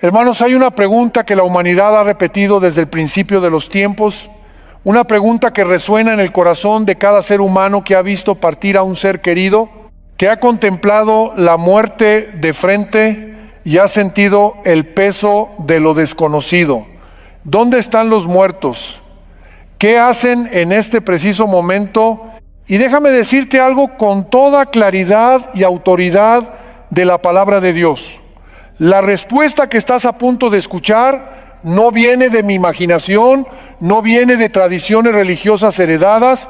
Hermanos, hay una pregunta que la humanidad ha repetido desde el principio de los tiempos, una pregunta que resuena en el corazón de cada ser humano que ha visto partir a un ser querido, que ha contemplado la muerte de frente y ha sentido el peso de lo desconocido. ¿Dónde están los muertos? ¿Qué hacen en este preciso momento? Y déjame decirte algo con toda claridad y autoridad de la palabra de Dios. La respuesta que estás a punto de escuchar no viene de mi imaginación, no viene de tradiciones religiosas heredadas,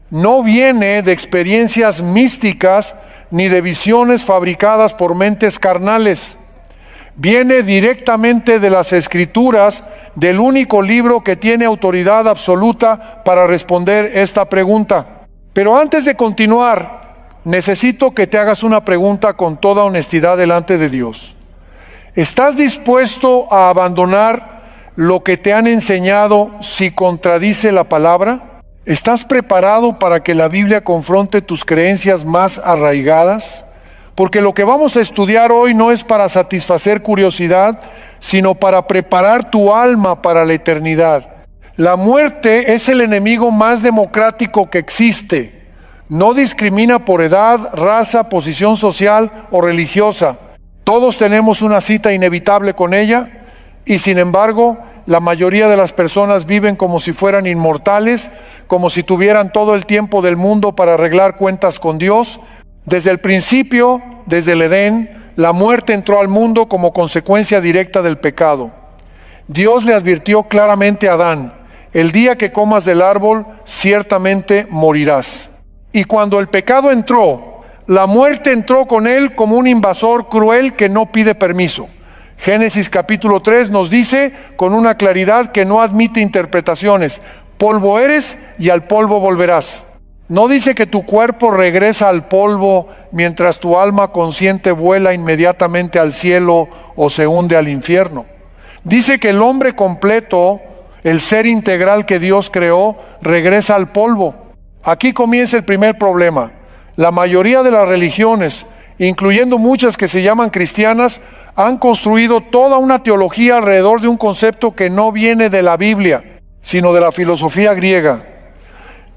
no viene de experiencias místicas ni de visiones fabricadas por mentes carnales. Viene directamente de las Escrituras, del único libro que tiene autoridad absoluta para responder esta pregunta. Pero antes de continuar, necesito que te hagas una pregunta con toda honestidad delante de Dios. ¿Estás dispuesto a abandonar lo que te han enseñado si contradice la palabra? ¿Estás preparado para que la Biblia confronte tus creencias más arraigadas? Porque lo que vamos a estudiar hoy no es para satisfacer curiosidad, sino para preparar tu alma para la eternidad. La muerte es el enemigo más democrático que existe. No discrimina por edad, raza, posición social o religiosa. Todos tenemos una cita inevitable con ella y sin embargo la mayoría de las personas viven como si fueran inmortales, como si tuvieran todo el tiempo del mundo para arreglar cuentas con Dios. Desde el principio, desde el Edén, la muerte entró al mundo como consecuencia directa del pecado. Dios le advirtió claramente a Adán: el día que comas del árbol, ciertamente morirás. Y cuando el pecado entró, la muerte entró con él como un invasor cruel que no pide permiso. Génesis capítulo 3 nos dice con una claridad que no admite interpretaciones: polvo eres y al polvo volverás. No dice que tu cuerpo regresa al polvo mientras tu alma consciente vuela inmediatamente al cielo o se hunde al infierno. Dice que el hombre completo, el ser integral que Dios creó, regresa al polvo. Aquí comienza el primer problema. La mayoría de las religiones, incluyendo muchas que se llaman cristianas, han construido toda una teología alrededor de un concepto que no viene de la Biblia, sino de la filosofía griega.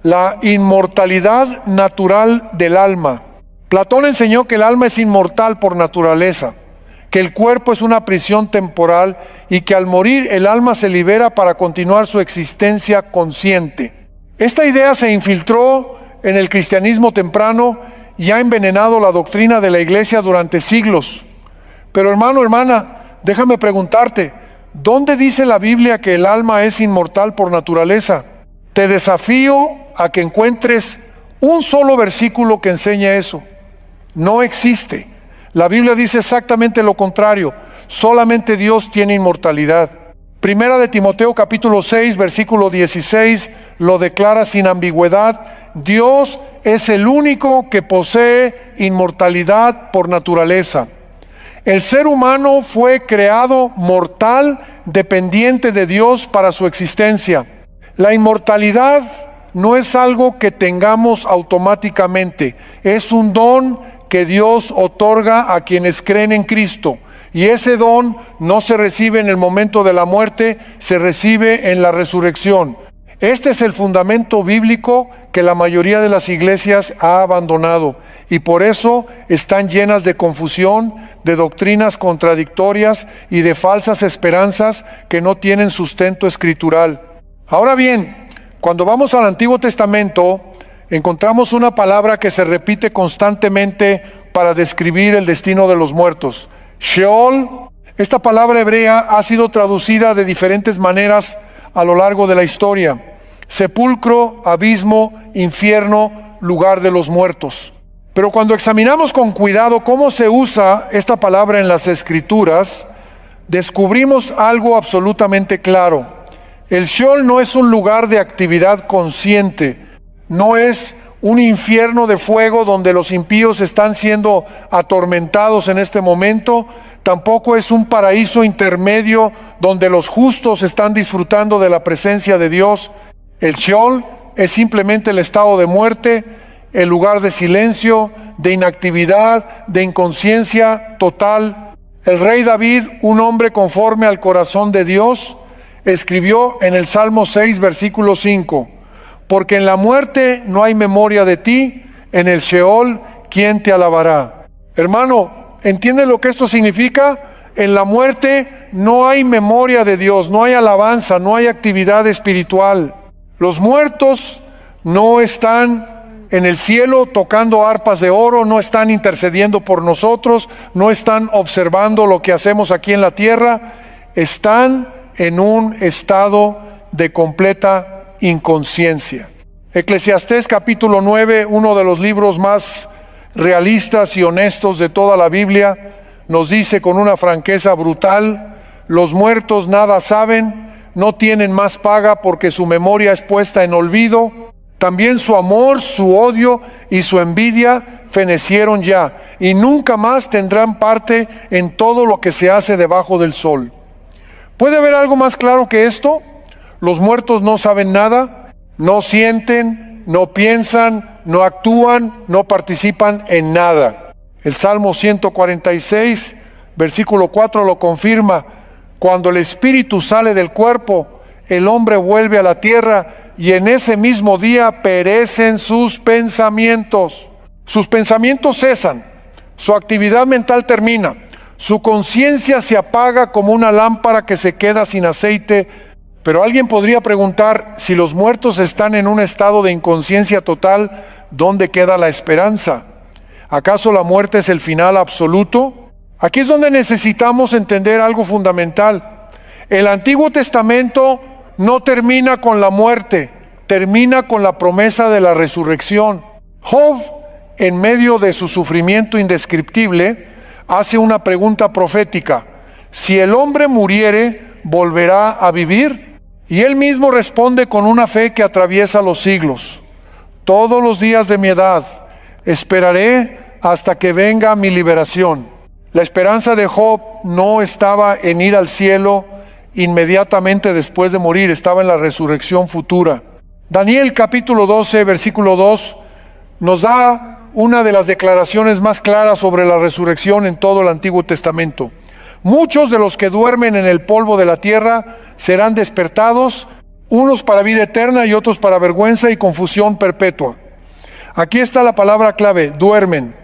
La inmortalidad natural del alma. Platón enseñó que el alma es inmortal por naturaleza, que el cuerpo es una prisión temporal y que al morir el alma se libera para continuar su existencia consciente. Esta idea se infiltró en el cristianismo temprano y ha envenenado la doctrina de la iglesia durante siglos. Pero hermano, hermana, déjame preguntarte, ¿dónde dice la Biblia que el alma es inmortal por naturaleza? Te desafío a que encuentres un solo versículo que enseñe eso. No existe. La Biblia dice exactamente lo contrario. Solamente Dios tiene inmortalidad. Primera de Timoteo capítulo 6, versículo 16, lo declara sin ambigüedad. Dios es el único que posee inmortalidad por naturaleza. El ser humano fue creado mortal, dependiente de Dios para su existencia. La inmortalidad no es algo que tengamos automáticamente, es un don que Dios otorga a quienes creen en Cristo. Y ese don no se recibe en el momento de la muerte, se recibe en la resurrección. Este es el fundamento bíblico que la mayoría de las iglesias ha abandonado y por eso están llenas de confusión, de doctrinas contradictorias y de falsas esperanzas que no tienen sustento escritural. Ahora bien, cuando vamos al Antiguo Testamento, encontramos una palabra que se repite constantemente para describir el destino de los muertos. Sheol. Esta palabra hebrea ha sido traducida de diferentes maneras a lo largo de la historia. Sepulcro, abismo, infierno, lugar de los muertos. Pero cuando examinamos con cuidado cómo se usa esta palabra en las Escrituras, descubrimos algo absolutamente claro. El Sheol no es un lugar de actividad consciente, no es un infierno de fuego donde los impíos están siendo atormentados en este momento, tampoco es un paraíso intermedio donde los justos están disfrutando de la presencia de Dios. El Sheol es simplemente el estado de muerte, el lugar de silencio, de inactividad, de inconsciencia total. El rey David, un hombre conforme al corazón de Dios, escribió en el Salmo 6, versículo 5, porque en la muerte no hay memoria de ti, en el Sheol, ¿quién te alabará? Hermano, ¿entiende lo que esto significa? En la muerte no hay memoria de Dios, no hay alabanza, no hay actividad espiritual. Los muertos no están en el cielo tocando arpas de oro, no están intercediendo por nosotros, no están observando lo que hacemos aquí en la tierra, están en un estado de completa inconsciencia. Eclesiastés capítulo 9, uno de los libros más realistas y honestos de toda la Biblia, nos dice con una franqueza brutal: los muertos nada saben, no tienen más paga porque su memoria es puesta en olvido. También su amor, su odio y su envidia fenecieron ya, y nunca más tendrán parte en todo lo que se hace debajo del sol. ¿Puede haber algo más claro que esto? Los muertos no saben nada, no sienten, no piensan, no actúan, no participan en nada. El Salmo 146, versículo 4 lo confirma: cuando el espíritu sale del cuerpo, el hombre vuelve a la tierra, y en ese mismo día perecen sus pensamientos. Sus pensamientos cesan, su actividad mental termina, su conciencia se apaga como una lámpara que se queda sin aceite. Pero alguien podría preguntar: si los muertos están en un estado de inconsciencia total, ¿dónde queda la esperanza? ¿Acaso la muerte es el final absoluto? Aquí es donde necesitamos entender algo fundamental. El Antiguo Testamento no termina con la muerte, termina con la promesa de la resurrección. Job, en medio de su sufrimiento indescriptible, hace una pregunta profética: si el hombre muriere, ¿volverá a vivir? Y él mismo responde con una fe que atraviesa los siglos: todos los días de mi edad esperaré hasta que venga mi liberación. La esperanza de Job no estaba en ir al cielo inmediatamente después de morir, estaba en la resurrección futura. Daniel capítulo 12, versículo 2, nos da una de las declaraciones más claras sobre la resurrección en todo el Antiguo Testamento. Muchos de los que duermen en el polvo de la tierra serán despertados, unos para vida eterna y otros para vergüenza y confusión perpetua. Aquí está la palabra clave: duermen.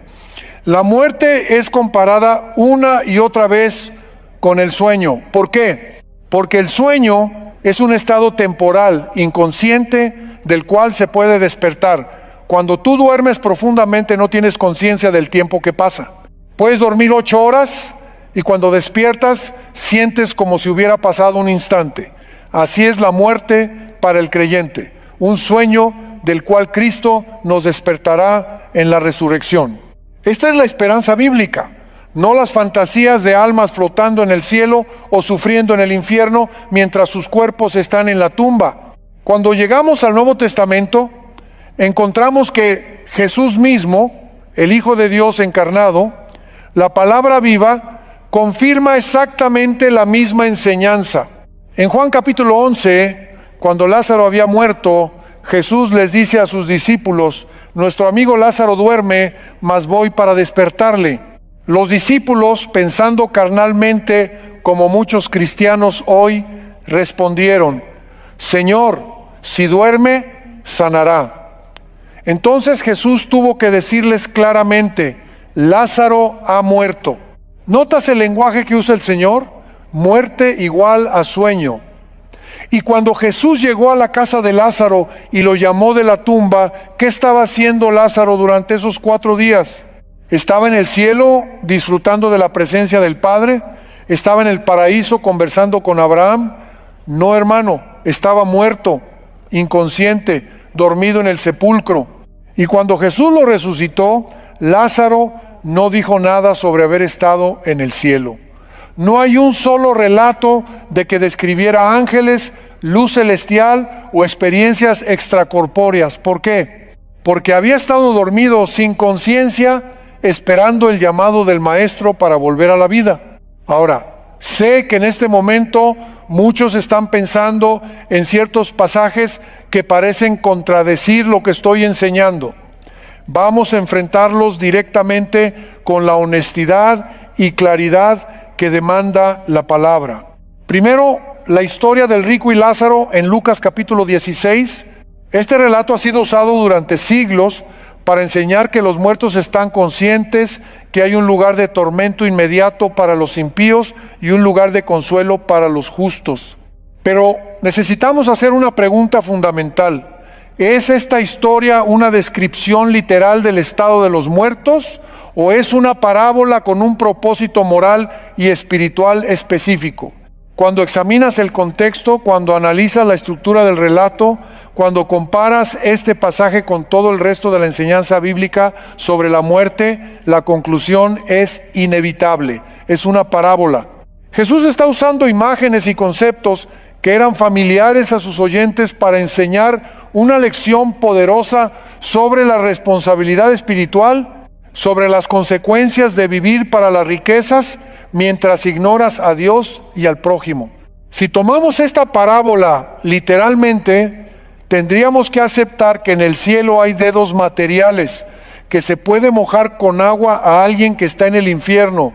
La muerte es comparada una y otra vez con el sueño. ¿Por qué? Porque el sueño es un estado temporal, inconsciente, del cual se puede despertar. Cuando tú duermes profundamente no tienes conciencia del tiempo que pasa. Puedes dormir 8 horas y cuando despiertas sientes como si hubiera pasado un instante. Así es la muerte para el creyente, un sueño del cual Cristo nos despertará en la resurrección. Esta es la esperanza bíblica, no las fantasías de almas flotando en el cielo o sufriendo en el infierno mientras sus cuerpos están en la tumba. Cuando llegamos al Nuevo Testamento, encontramos que Jesús mismo, el Hijo de Dios encarnado, la palabra viva, confirma exactamente la misma enseñanza. En Juan capítulo 11, cuando Lázaro había muerto, Jesús les dice a sus discípulos: nuestro amigo Lázaro duerme, mas voy para despertarle. Los discípulos, pensando carnalmente como muchos cristianos hoy, respondieron: Señor, si duerme, sanará. Entonces Jesús tuvo que decirles claramente: Lázaro ha muerto. ¿Notas el lenguaje que usa el Señor? Muerte igual a sueño. Y cuando Jesús llegó a la casa de Lázaro y lo llamó de la tumba, ¿qué estaba haciendo Lázaro durante esos 4 días? ¿Estaba en el cielo disfrutando de la presencia del Padre? ¿Estaba en el paraíso conversando con Abraham? No, hermano, estaba muerto, inconsciente, dormido en el sepulcro. Y cuando Jesús lo resucitó, Lázaro no dijo nada sobre haber estado en el cielo. No hay un solo relato de que describiera ángeles, luz celestial o experiencias extracorpóreas. ¿Por qué? Porque había estado dormido sin conciencia, esperando el llamado del Maestro para volver a la vida. Ahora, sé que en este momento muchos están pensando en ciertos pasajes que parecen contradecir lo que estoy enseñando. Vamos a enfrentarlos directamente con la honestidad y claridad que demanda la palabra. Primero, la historia del rico y Lázaro en Lucas capítulo 16. Este relato ha sido usado durante siglos para enseñar que los muertos están conscientes que hay un lugar de tormento inmediato para los impíos y un lugar de consuelo para los justos. Pero necesitamos hacer una pregunta fundamental. ¿Es esta historia una descripción literal del estado de los muertos o es una parábola con un propósito moral y espiritual específico? Cuando examinas el contexto, cuando analizas la estructura del relato, cuando comparas este pasaje con todo el resto de la enseñanza bíblica sobre la muerte, la conclusión es inevitable, es una parábola. Jesús está usando imágenes y conceptos que eran familiares a sus oyentes para enseñar una lección poderosa sobre la responsabilidad espiritual, sobre las consecuencias de vivir para las riquezas mientras ignoras a Dios y al prójimo. Si tomamos esta parábola literalmente, tendríamos que aceptar que en el cielo hay dedos materiales, que se puede mojar con agua a alguien que está en el infierno,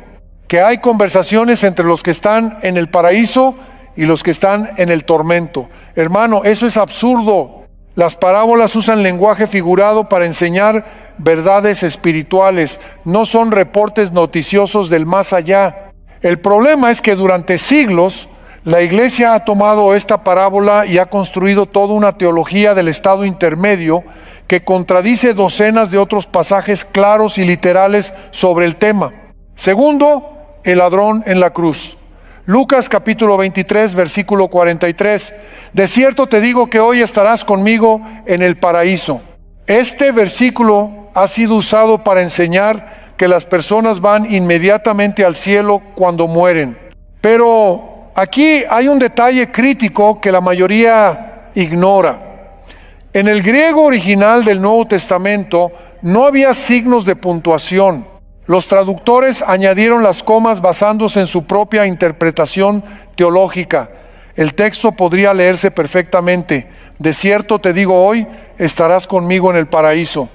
que hay conversaciones entre los que están en el paraíso y los que están en el tormento. Hermano, eso es absurdo. Las parábolas usan lenguaje figurado para enseñar verdades espirituales, no son reportes noticiosos del más allá. El problema es que durante siglos la Iglesia ha tomado esta parábola y ha construido toda una teología del estado intermedio que contradice docenas de otros pasajes claros y literales sobre el tema. Segundo, el ladrón en la cruz. Lucas capítulo 23, versículo 43. De cierto te digo que hoy estarás conmigo en el paraíso. Este versículo ha sido usado para enseñar que las personas van inmediatamente al cielo cuando mueren. Pero aquí hay un detalle crítico que la mayoría ignora. En el griego original del Nuevo Testamento no había signos de puntuación. Los traductores añadieron las comas basándose en su propia interpretación teológica. El texto podría leerse perfectamente: de cierto te digo hoy, estarás conmigo en el paraíso.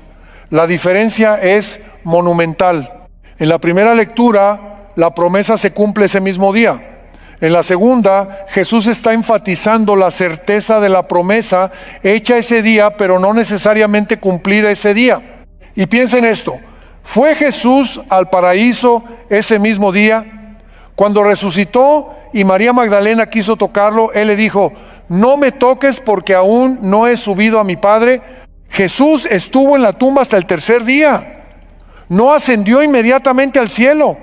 La diferencia es monumental. En la primera lectura, la promesa se cumple ese mismo día. En la segunda, Jesús está enfatizando la certeza de la promesa hecha ese día, pero no necesariamente cumplida ese día. Y piensen esto: ¿fue Jesús al paraíso ese mismo día? Cuando resucitó y María Magdalena quiso tocarlo, Él le dijo: no me toques porque aún no he subido a mi Padre. Jesús estuvo en la tumba hasta el tercer día. No ascendió inmediatamente al cielo.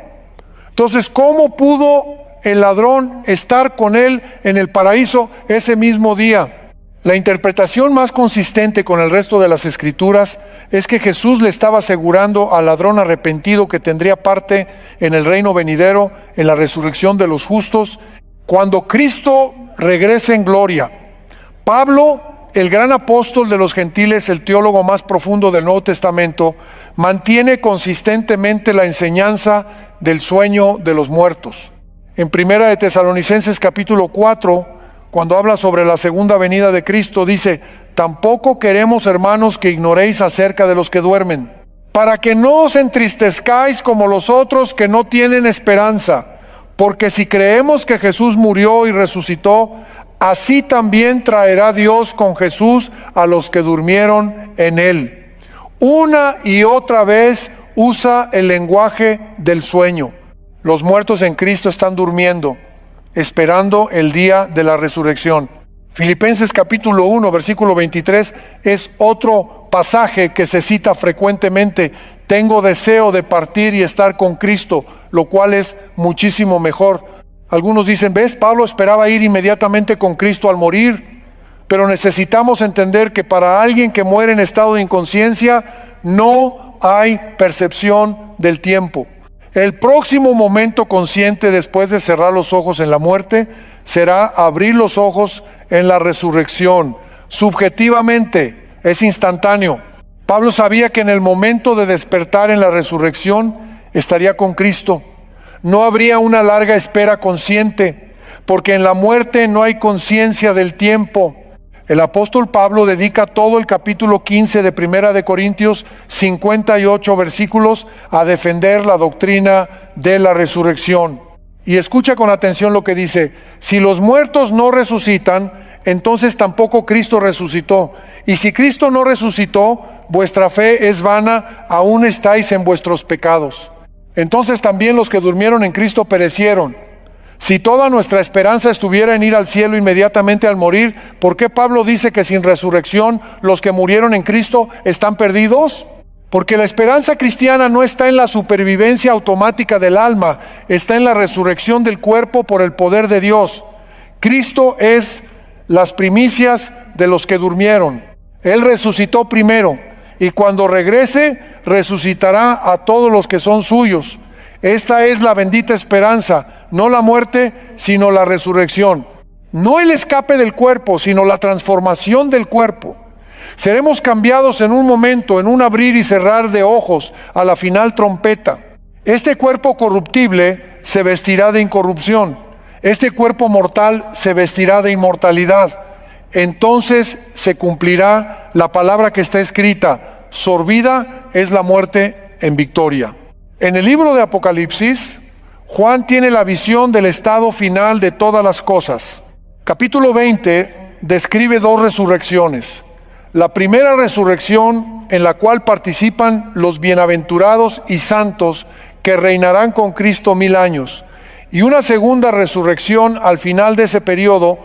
Entonces, ¿cómo pudo el ladrón estar con Él en el paraíso ese mismo día? La interpretación más consistente con el resto de las Escrituras es que Jesús le estaba asegurando al ladrón arrepentido que tendría parte en el reino venidero, en la resurrección de los justos, cuando Cristo regrese en gloria. Pablo, el gran apóstol de los gentiles, el teólogo más profundo del Nuevo Testamento, mantiene consistentemente la enseñanza del sueño de los muertos. En Primera de Tesalonicenses capítulo 4, cuando habla sobre la segunda venida de Cristo, dice: tampoco queremos, hermanos, que ignoréis acerca de los que duermen, para que no os entristezcáis como los otros que no tienen esperanza, porque si creemos que Jesús murió y resucitó, así también traerá Dios con Jesús a los que durmieron en Él. Una y otra vez usa el lenguaje del sueño. Los muertos en Cristo están durmiendo, esperando el día de la resurrección. Filipenses capítulo 1, versículo 23 es otro pasaje que se cita frecuentemente. Tengo deseo de partir y estar con Cristo, lo cual es muchísimo mejor. Algunos dicen: ¿ves? Pablo esperaba ir inmediatamente con Cristo al morir. Pero necesitamos entender que para alguien que muere en estado de inconsciencia no hay percepción del tiempo. El próximo momento consciente después de cerrar los ojos en la muerte será abrir los ojos en la resurrección. Subjetivamente es instantáneo. Pablo sabía que en el momento de despertar en la resurrección estaría con Cristo. No habría una larga espera consciente, porque en la muerte no hay conciencia del tiempo. El apóstol Pablo dedica todo el capítulo 15 de Primera de Corintios, 58 versículos, a defender la doctrina de la resurrección. Y escucha con atención lo que dice: si los muertos no resucitan, entonces tampoco Cristo resucitó. Y si Cristo no resucitó, vuestra fe es vana, aún estáis en vuestros pecados. Entonces también los que durmieron en Cristo perecieron. Si toda nuestra esperanza estuviera en ir al cielo inmediatamente al morir, ¿por qué Pablo dice que sin resurrección los que murieron en Cristo están perdidos? Porque la esperanza cristiana no está en la supervivencia automática del alma, está en la resurrección del cuerpo por el poder de Dios. Cristo es las primicias de los que durmieron. Él resucitó primero, y cuando regrese, resucitará a todos los que son suyos. Esta es la bendita esperanza, no la muerte, sino la resurrección. No el escape del cuerpo, sino la transformación del cuerpo. Seremos cambiados en un momento, en un abrir y cerrar de ojos, a la final trompeta. Este cuerpo corruptible se vestirá de incorrupción. Este cuerpo mortal se vestirá de inmortalidad. Entonces se cumplirá la palabra que está escrita: sorbida es la muerte en victoria. En el libro de Apocalipsis, Juan tiene la visión del estado final de todas las cosas. Capítulo 20 describe dos resurrecciones. La primera resurrección, en la cual participan los bienaventurados y santos que reinarán con Cristo 1000 años. Y una segunda resurrección al final de ese periodo,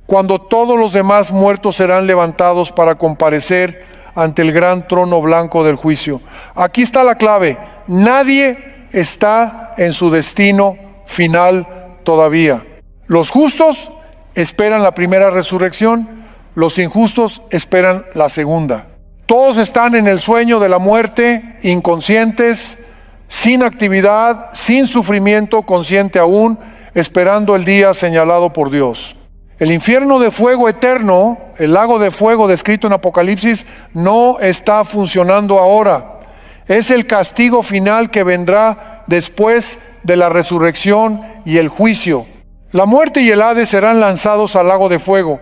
cuando todos los demás muertos serán levantados para comparecer ante el gran trono blanco del juicio. Aquí está la clave: nadie está en su destino final todavía. Los justos esperan la primera resurrección, los injustos esperan la segunda. Todos están en el sueño de la muerte, inconscientes, sin actividad, sin sufrimiento consciente aún, esperando el día señalado por Dios. El infierno de fuego eterno, el lago de fuego descrito en Apocalipsis, no está funcionando ahora. Es el castigo final que vendrá después de la resurrección y el juicio. La muerte y el Hades serán lanzados al lago de fuego.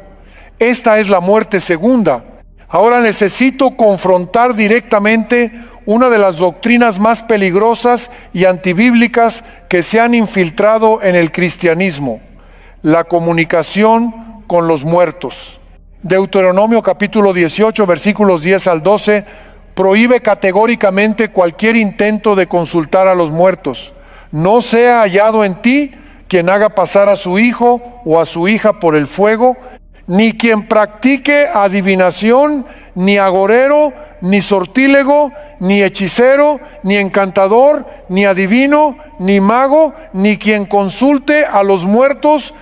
Esta es la muerte segunda. Ahora necesito confrontar directamente una de las doctrinas más peligrosas y antibíblicas que se han infiltrado en el cristianismo: la comunicación con los muertos. Deuteronomio capítulo 18, versículos 10 al 12, prohíbe categóricamente cualquier intento de consultar a los muertos. No sea hallado en ti quien haga pasar a su hijo o a su hija por el fuego, ni quien practique adivinación, ni agorero, ni sortílego, ni hechicero, ni encantador, ni adivino, ni mago, ni quien consulte a los muertos,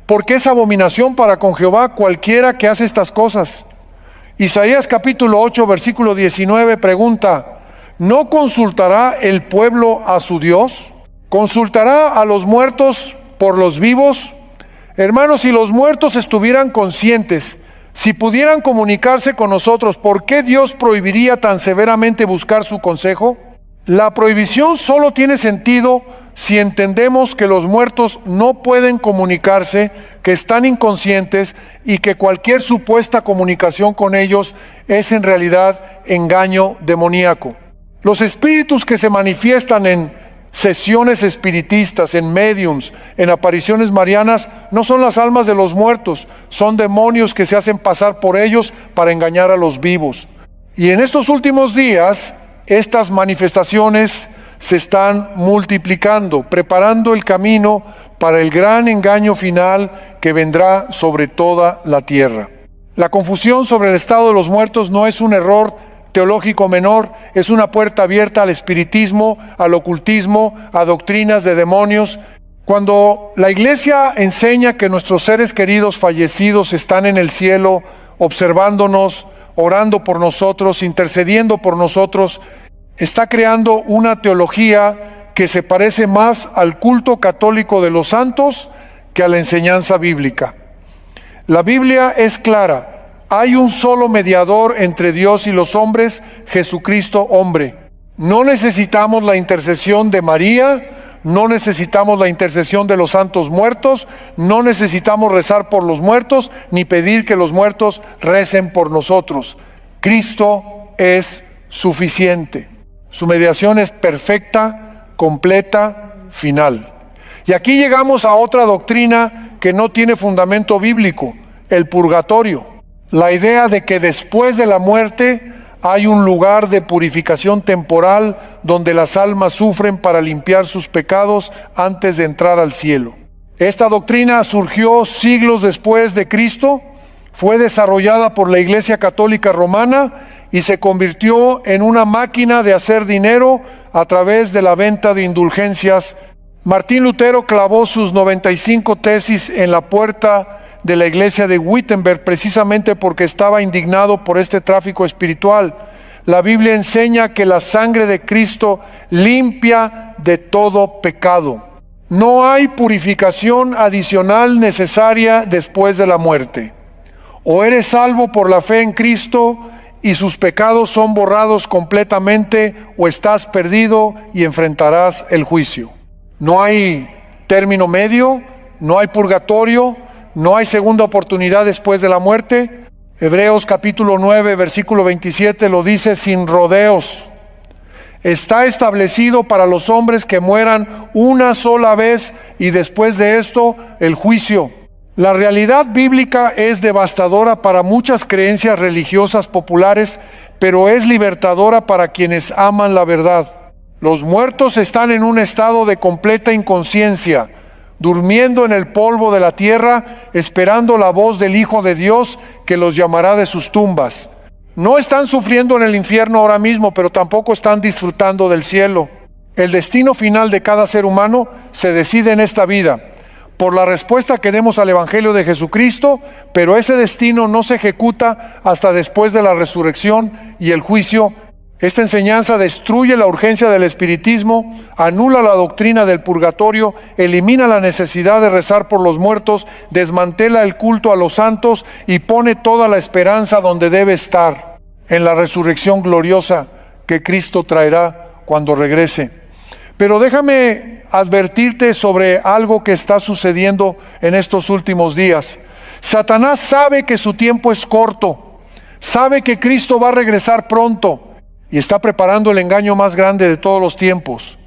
porque es abominación para con Jehová cualquiera que hace estas cosas. Isaías capítulo 8, versículo 19 pregunta: ¿no consultará el pueblo a su Dios? ¿Consultará a los muertos por los vivos? Hermanos, si los muertos estuvieran conscientes, si pudieran comunicarse con nosotros, ¿por qué Dios prohibiría tan severamente buscar su consejo? La prohibición solo tiene sentido si entendemos que los muertos no pueden comunicarse, que están inconscientes y que cualquier supuesta comunicación con ellos es en realidad engaño demoníaco. Los espíritus que se manifiestan en sesiones espiritistas, en médiums, en apariciones marianas, no son las almas de los muertos, son demonios que se hacen pasar por ellos para engañar a los vivos. Y en estos últimos días, estas manifestaciones se están multiplicando, preparando el camino para el gran engaño final que vendrá sobre toda la tierra. La confusión sobre el estado de los muertos no es un error teológico menor, es una puerta abierta al espiritismo, al ocultismo, a doctrinas de demonios. Cuando la iglesia enseña que nuestros seres queridos fallecidos están en el cielo, observándonos, orando por nosotros, intercediendo por nosotros, está creando una teología que se parece más al culto católico de los santos que a la enseñanza bíblica. La Biblia es clara: hay un solo mediador entre Dios y los hombres, Jesucristo hombre. No necesitamos la intercesión de María, no necesitamos la intercesión de los santos muertos, no necesitamos rezar por los muertos, ni pedir que los muertos recen por nosotros. Cristo es suficiente. Su mediación es perfecta, completa, final. Y aquí llegamos a otra doctrina que no tiene fundamento bíblico, el purgatorio. La idea de que después de la muerte hay un lugar de purificación temporal donde las almas sufren para limpiar sus pecados antes de entrar al cielo. Esta doctrina surgió siglos después de Cristo, fue desarrollada por la Iglesia Católica Romana y se convirtió en una máquina de hacer dinero a través de la venta de indulgencias. Martín Lutero clavó sus 95 tesis en la puerta de la iglesia de Wittenberg precisamente porque estaba indignado por este tráfico espiritual. La Biblia enseña que la sangre de Cristo limpia de todo pecado. No hay purificación adicional necesaria después de la muerte. O eres salvo por la fe en Cristo y sus pecados son borrados completamente, o estás perdido y enfrentarás el juicio. No hay término medio, no hay purgatorio, no hay segunda oportunidad después de la muerte. Hebreos capítulo 9, versículo 27 lo dice sin rodeos. Está establecido para los hombres que mueran una sola vez y después de esto el juicio. La realidad bíblica es devastadora para muchas creencias religiosas populares, pero es libertadora para quienes aman la verdad. Los muertos están en un estado de completa inconsciencia, durmiendo en el polvo de la tierra, esperando la voz del Hijo de Dios que los llamará de sus tumbas. No están sufriendo en el infierno ahora mismo, pero tampoco están disfrutando del cielo. El destino final de cada ser humano se decide en esta vida, por la respuesta que demos al Evangelio de Jesucristo, pero ese destino no se ejecuta hasta después de la resurrección y el juicio. Esta enseñanza destruye la urgencia del espiritismo, anula la doctrina del purgatorio, elimina la necesidad de rezar por los muertos, desmantela el culto a los santos y pone toda la esperanza donde debe estar, en la resurrección gloriosa que Cristo traerá cuando regrese. Pero déjame advertirte sobre algo que está sucediendo en estos últimos días. Satanás sabe que su tiempo es corto, sabe que Cristo va a regresar pronto y está preparando el engaño más grande de todos los tiempos.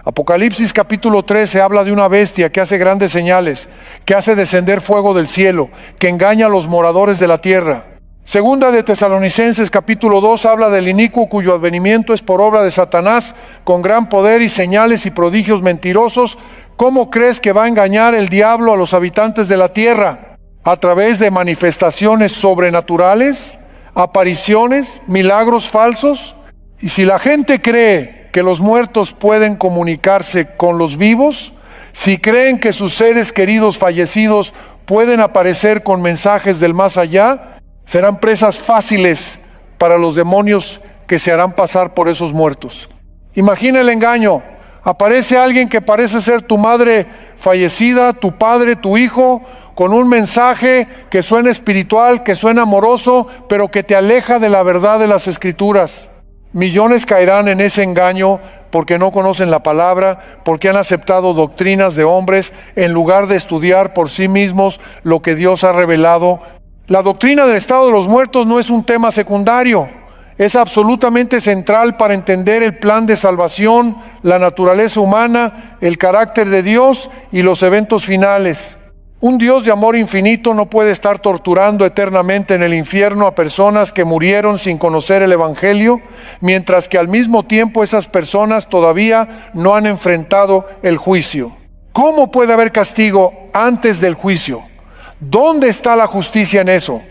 Apocalipsis capítulo 13 habla de una bestia que hace grandes señales, que hace descender fuego del cielo, que engaña a los moradores de la tierra. Segunda de Tesalonicenses capítulo 2 habla del inicuo cuyo advenimiento es por obra de Satanás, con gran poder y señales y prodigios mentirosos. ¿Cómo crees que va a engañar el diablo a los habitantes de la tierra? ¿A través de manifestaciones sobrenaturales, apariciones, milagros falsos? Y si la gente cree que los muertos pueden comunicarse con los vivos, si creen que sus seres queridos fallecidos pueden aparecer con mensajes del más allá, serán presas fáciles para los demonios que se harán pasar por esos muertos. Imagina el engaño. Aparece alguien que parece ser tu madre fallecida, tu padre, tu hijo, con un mensaje que suena espiritual, que suena amoroso, pero que te aleja de la verdad de las Escrituras. Millones caerán en ese engaño porque no conocen la palabra, porque han aceptado doctrinas de hombres en lugar de estudiar por sí mismos lo que Dios ha revelado. La doctrina del estado de los muertos no es un tema secundario, es absolutamente central para entender el plan de salvación, la naturaleza humana, el carácter de Dios y los eventos finales. Un Dios de amor infinito no puede estar torturando eternamente en el infierno a personas que murieron sin conocer el Evangelio, mientras que al mismo tiempo esas personas todavía no han enfrentado el juicio. ¿Cómo puede haber castigo antes del juicio? ¿Dónde está la justicia en eso?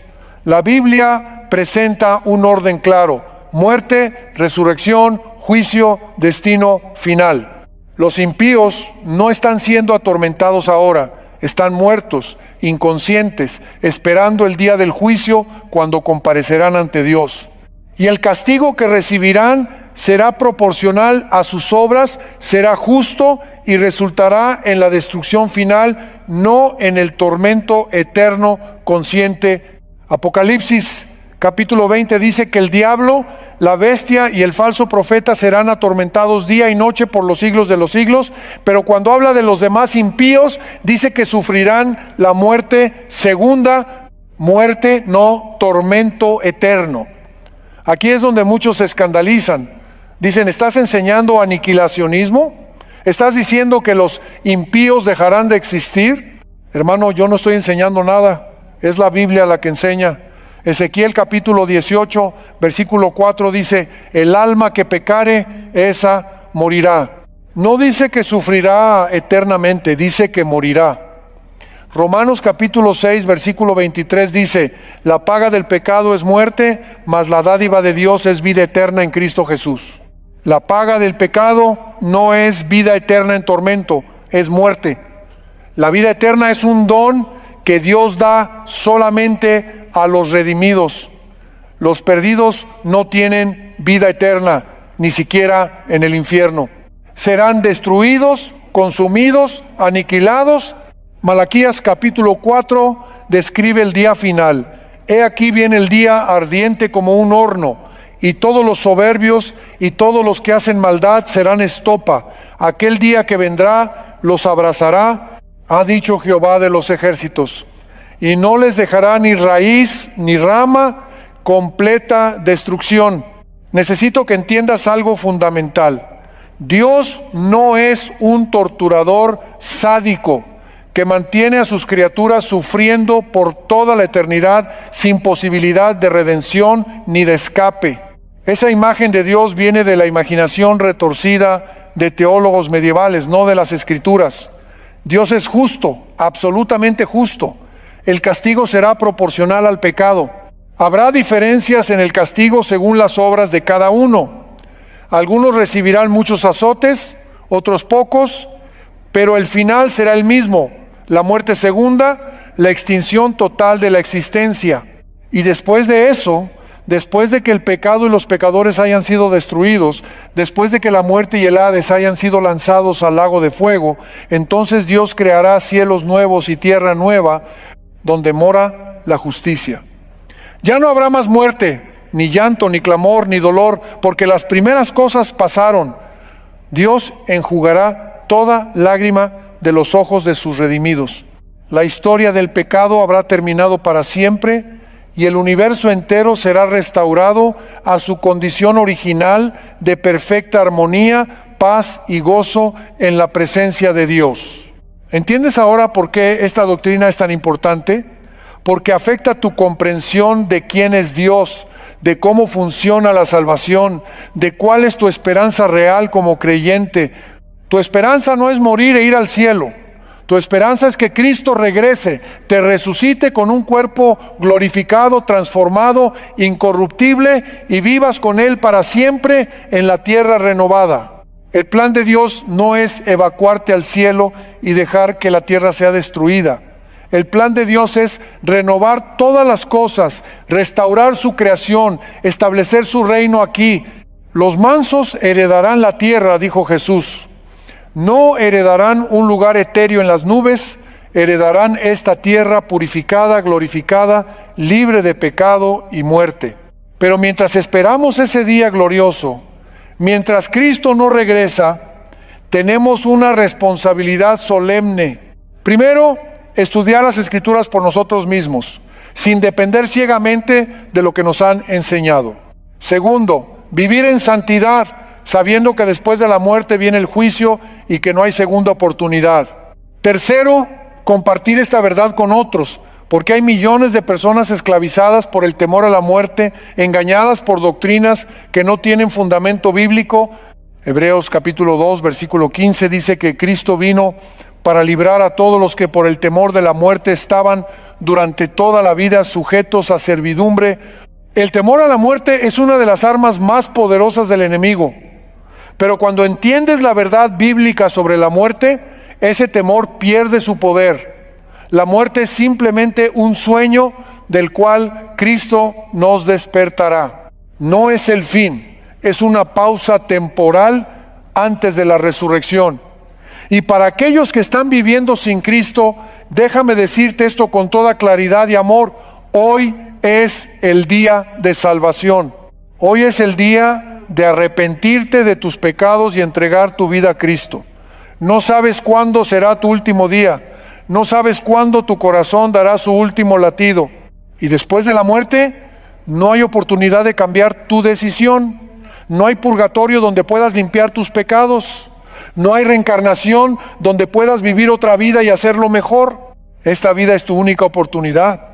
La Biblia presenta un orden claro: muerte, resurrección, juicio, destino final. Los impíos no están siendo atormentados ahora, están muertos, inconscientes, esperando el día del juicio cuando comparecerán ante Dios. Y el castigo que recibirán será proporcional a sus obras, será justo y resultará en la destrucción final, no en el tormento eterno consciente. Apocalipsis capítulo 20 dice que el diablo, la bestia y el falso profeta serán atormentados día y noche por los siglos de los siglos, pero cuando habla de los demás impíos, dice que sufrirán la muerte segunda, muerte, no tormento eterno. Aquí es donde muchos se escandalizan. Dicen, ¿estás enseñando aniquilacionismo? ¿Estás diciendo que los impíos dejarán de existir? Hermano, yo no estoy enseñando nada, es la Biblia la que enseña. Ezequiel capítulo 18, versículo 4 dice, el alma que pecare, esa morirá. No dice que sufrirá eternamente, dice que morirá. Romanos capítulo 6, versículo 23 dice, la paga del pecado es muerte, mas la dádiva de Dios es vida eterna en Cristo Jesús. La paga del pecado no es vida eterna en tormento, es muerte. La vida eterna es un don que Dios da solamente a los redimidos. Los perdidos no tienen vida eterna, ni siquiera en el infierno. Serán destruidos, consumidos, aniquilados. Malaquías capítulo 4 describe el día final. He aquí viene el día ardiente como un horno, y todos los soberbios y todos los que hacen maldad serán estopa. Aquel día que vendrá los abrazará, ha dicho Jehová de los ejércitos, y no les dejará ni raíz ni rama, completa destrucción. Necesito que entiendas algo fundamental. Dios no es un torturador sádico que mantiene a sus criaturas sufriendo por toda la eternidad sin posibilidad de redención ni de escape. Esa imagen de Dios viene de la imaginación retorcida de teólogos medievales, no de las Escrituras. Dios es justo, absolutamente justo. El castigo será proporcional al pecado. Habrá diferencias en el castigo según las obras de cada uno. Algunos recibirán muchos azotes, otros pocos, pero el final será el mismo. La muerte segunda, la extinción total de la existencia. Y después de eso, después de que el pecado y los pecadores hayan sido destruidos, después de que la muerte y el Hades hayan sido lanzados al lago de fuego, entonces Dios creará cielos nuevos y tierra nueva, donde mora la justicia. Ya no habrá más muerte, ni llanto, ni clamor, ni dolor, porque las primeras cosas pasaron. Dios enjugará toda lágrima de los ojos de sus redimidos. La historia del pecado habrá terminado para siempre y el universo entero será restaurado a su condición original de perfecta armonía, paz y gozo en la presencia de Dios. ¿Entiendes ahora por qué esta doctrina es tan importante? Porque afecta tu comprensión de quién es Dios, de cómo funciona la salvación, de cuál es tu esperanza real como creyente. Tu esperanza no es morir e ir al cielo. Tu esperanza es que Cristo regrese, te resucite con un cuerpo glorificado, transformado, incorruptible, y vivas con Él para siempre en la tierra renovada. El plan de Dios no es evacuarte al cielo y dejar que la tierra sea destruida. El plan de Dios es renovar todas las cosas, restaurar su creación, establecer su reino aquí. Los mansos heredarán la tierra, dijo Jesús. No heredarán un lugar etéreo en las nubes, heredarán esta tierra purificada, glorificada, libre de pecado y muerte. Pero mientras esperamos ese día glorioso, mientras Cristo no regresa, tenemos una responsabilidad solemne. Primero, estudiar las Escrituras por nosotros mismos, sin depender ciegamente de lo que nos han enseñado. Segundo, vivir en santidad, sabiendo que después de la muerte viene el juicio y que no hay segunda oportunidad. Tercero, compartir esta verdad con otros, porque hay millones de personas esclavizadas por el temor a la muerte, engañadas por doctrinas que no tienen fundamento bíblico. Hebreos capítulo 2, versículo 15 dice que Cristo vino para librar a todos los que por el temor de la muerte estaban durante toda la vida sujetos a servidumbre. El temor a la muerte es una de las armas más poderosas del enemigo. Pero cuando entiendes la verdad bíblica sobre la muerte, ese temor pierde su poder. La muerte es simplemente un sueño del cual Cristo nos despertará. No es el fin, es una pausa temporal antes de la resurrección. Y para aquellos que están viviendo sin Cristo, déjame decirte esto con toda claridad y amor: hoy es el día de salvación. Hoy es el día de arrepentirte de tus pecados y entregar tu vida a Cristo. No sabes cuándo será tu último día. No sabes cuándo tu corazón dará su último latido. Y después de la muerte, no hay oportunidad de cambiar tu decisión. No hay purgatorio donde puedas limpiar tus pecados. No hay reencarnación donde puedas vivir otra vida y hacerlo mejor. Esta vida es tu única oportunidad.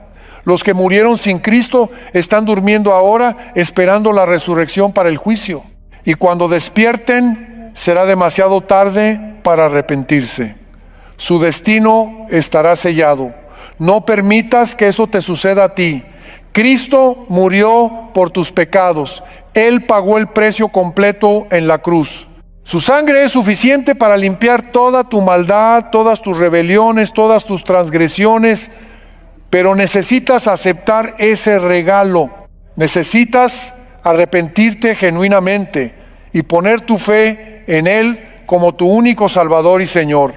Los que murieron sin Cristo están durmiendo ahora esperando la resurrección para el juicio. Y cuando despierten, será demasiado tarde para arrepentirse. Su destino estará sellado. No permitas que eso te suceda a ti. Cristo murió por tus pecados. Él pagó el precio completo en la cruz. Su sangre es suficiente para limpiar toda tu maldad, todas tus rebeliones, todas tus transgresiones, pero necesitas aceptar ese regalo. Necesitas arrepentirte genuinamente y poner tu fe en Él como tu único Salvador y Señor.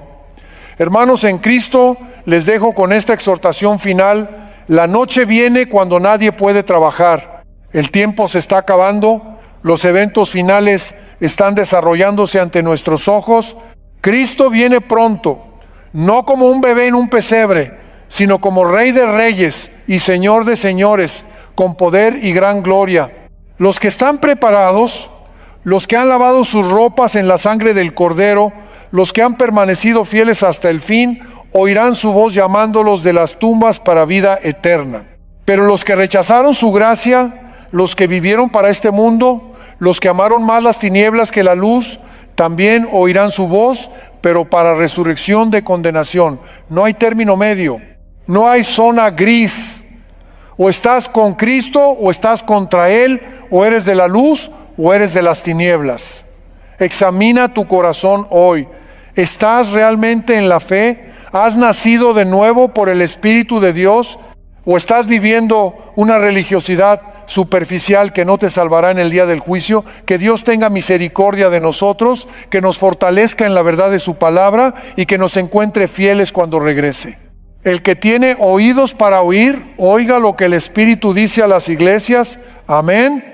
Hermanos, en Cristo les dejo con esta exhortación final. La noche viene cuando nadie puede trabajar. El tiempo se está acabando, los eventos finales están desarrollándose ante nuestros ojos. Cristo viene pronto, no como un bebé en un pesebre, sino como Rey de Reyes y Señor de Señores, con poder y gran gloria. Los que están preparados, los que han lavado sus ropas en la sangre del Cordero, los que han permanecido fieles hasta el fin, oirán su voz llamándolos de las tumbas para vida eterna. Pero los que rechazaron su gracia, los que vivieron para este mundo, los que amaron más las tinieblas que la luz, también oirán su voz, pero para resurrección de condenación. No hay término medio, no hay zona gris. O estás con Cristo, o estás contra Él, o eres de la luz, o eres de las tinieblas. Examina tu corazón hoy. ¿Estás realmente en la fe? ¿Has nacido de nuevo por el Espíritu de Dios? ¿O estás viviendo una religiosidad superficial que no te salvará en el día del juicio? Que Dios tenga misericordia de nosotros, que nos fortalezca en la verdad de su palabra y que nos encuentre fieles cuando regrese. El que tiene oídos para oír, oiga lo que el Espíritu dice a las iglesias. Amén.